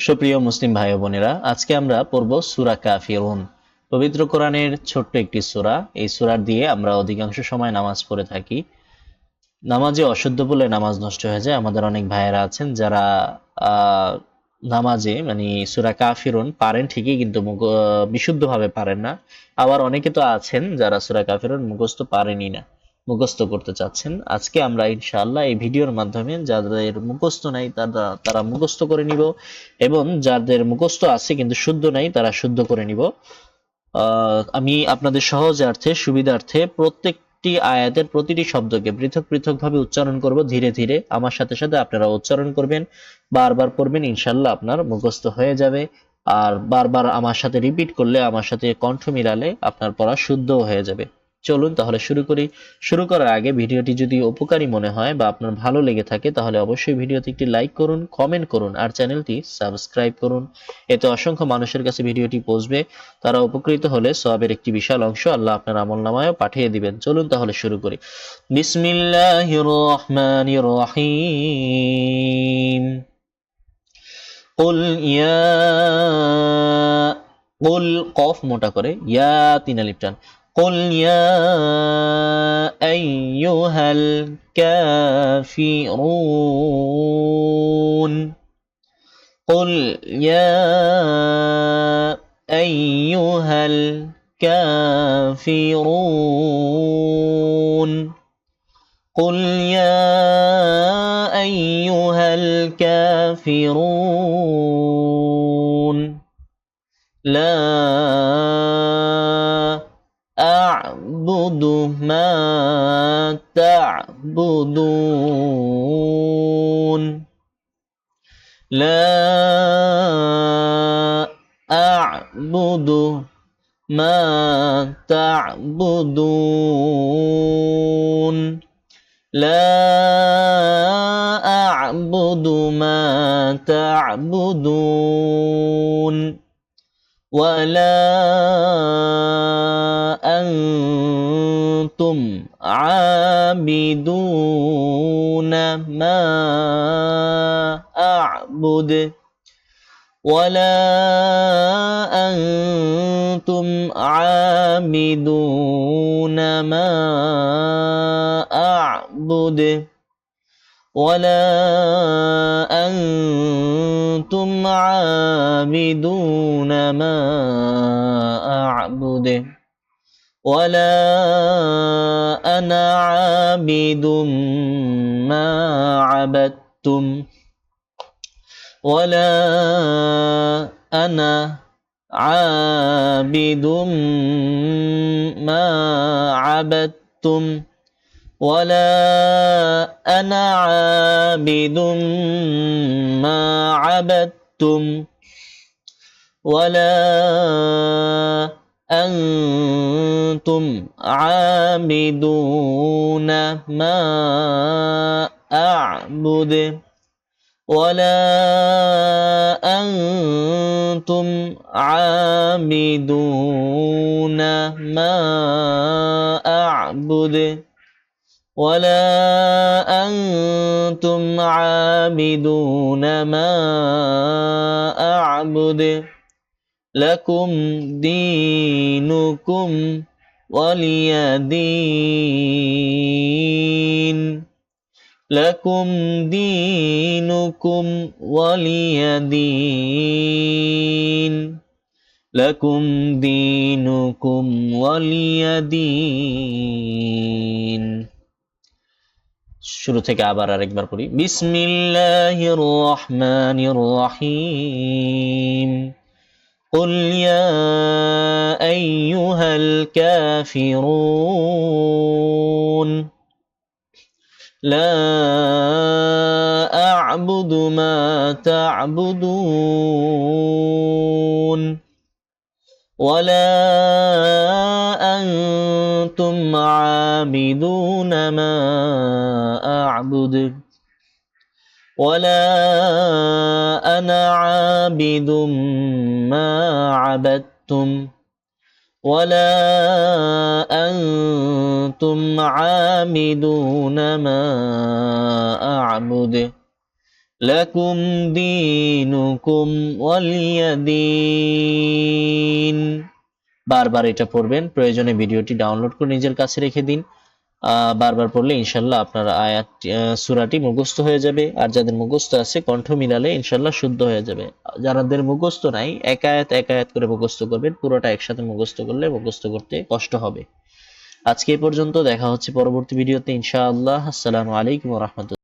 সুপ্রিয় মুসলিম ভাই ও বোনেরা, আজকে আমরা পড়ব সূরা কাফিরুন। পবিত্র কোরআনের ছোট্ট একটি সূরা। এই সূরা দিয়ে আমরা অধিকাংশ সময় নামাজ পড়ে থাকি। নামাজে অশুদ্ধ বলে নামাজ নষ্ট হয়ে যায়। আমাদের অনেক ভাইয়েরা আছেন যারা আহ, নামাজে মানে সূরা কাফিরুন পারেন ঠিকই, কিন্তু বিশুদ্ধভাবে পারেন না। আবার অনেকে তো আছেন যারা সূরা কাফিরুন মুখস্থ পারেনই না, মুখস্থ করতে চাচ্ছেন। আজকে আমরা ইনশাআল্লাহ এই ভিডিওর মাধ্যমে যাদের মুখস্থ নাই তারা তারা মুখস্থ করে নিব, এবং যাদের মুখস্থ আছে কিন্তু শুদ্ধ নাই তারা শুদ্ধ করে নিব। আমি আপনাদের সহজার্থে সুবিধার্থে প্রত্যেকটি আয়াতের প্রতিটি শব্দকে পৃথক পৃথকভাবে উচ্চারণ করব ধীরে ধীরে। আমার সাথে সাথে আপনারা উচ্চারণ করবেন, বারবার পড়বেন, ইনশাল্লাহ আপনার মুখস্থ হয়ে যাবে। আর বারবার আমার সাথে রিপিট করলে, আমার সাথে কণ্ঠ মিলালে আপনার পড়া শুদ্ধও হয়ে যাবে। চলুন তাহলে শুরু করি। শুরু করার আগে ভিডিওটি যদি উপকারী মনে হয় বা আপনার ভালো লেগে থাকে তাহলে অবশ্যই ভিডিওতে একটি লাইক করুন, কমেন্ট করুন আর চ্যানেলটি সাবস্ক্রাইব করুন। এতে অসংখ্য মানুষের কাছে ভিডিওটি পৌঁছবে। তারা উপকৃত হলে সওয়াবের একটি বিশাল অংশ আল্লাহ আপনার আমলনামায়ও পাঠিয়ে দিবেন। চলুন তাহলে শুরু করি। বিসমিল্লাহির রহমানির রহিম। কুল ইয়া, কুল কফ মোটা করে, ইয়া তিন আলিফ টান। কুল ইয়া আইয়ুহাল কাফিরুন। قل يا أيها الكافرون. قل يا أيها الكافرون لا أعبد ما تعبدون. لا أعبد ما تعبدون. لا أعبد ما تعبدون ولا أنتم عابدون ما أعبد ولا أنتم عابدون ما أعبد ولا أنتم عابدون ما أعبد ولا أنا عابد ما عبدتم ولا أنا عابد ما عبدتم ولا أنا عابد ما عبدتم ولا أنتم عابدون ما أعبد ولا أنتم عابدون ما أعبد ولا أنتم عابدون ما أعبد لكم دينكم ولي دين. لكم دينكم ولي دين. لكم دينكم ولي دين. শুরু থেকে আবার আরেকবার পড়ি। বিসমিল্লাহির রহমানির রহিম। قل يا أيها الكافرون لا أعبد ما تعبدون ولا أنتم عابدون ما أعبد ولا أنا عابد ما عبدتم ولا أنتم عابدون ما أعبد লাকুম দীনুকুম ওয়ালিয়াদিন। বারবার এটা পড়বেন, প্রয়োজনে ভিডিওটি ডাউনলোড করে নিজের কাছে রেখে দিন। বারবার পড়লে ইনশাল্লাহ আপনার সূরাটি মুখস্থ হয়ে যাবে। আর যাদের মুখস্থ আছে কণ্ঠ মিলালে ইনশাল্লাহ শুদ্ধ হয়ে যাবে। যাদের মুখস্থ নাই এক আয়াত এক আয়াত করে মুখস্থ করবেন, পুরোটা একসাথে মুখস্থ করলে মুখস্থ করতে কষ্ট হবে। আজকে এই পর্যন্ত, দেখা হচ্ছে পরবর্তী ভিডিওতে ইনশাআল্লাহ। আসসালামু আলাইকুম ওয়া রাহমাতুল্লাহ।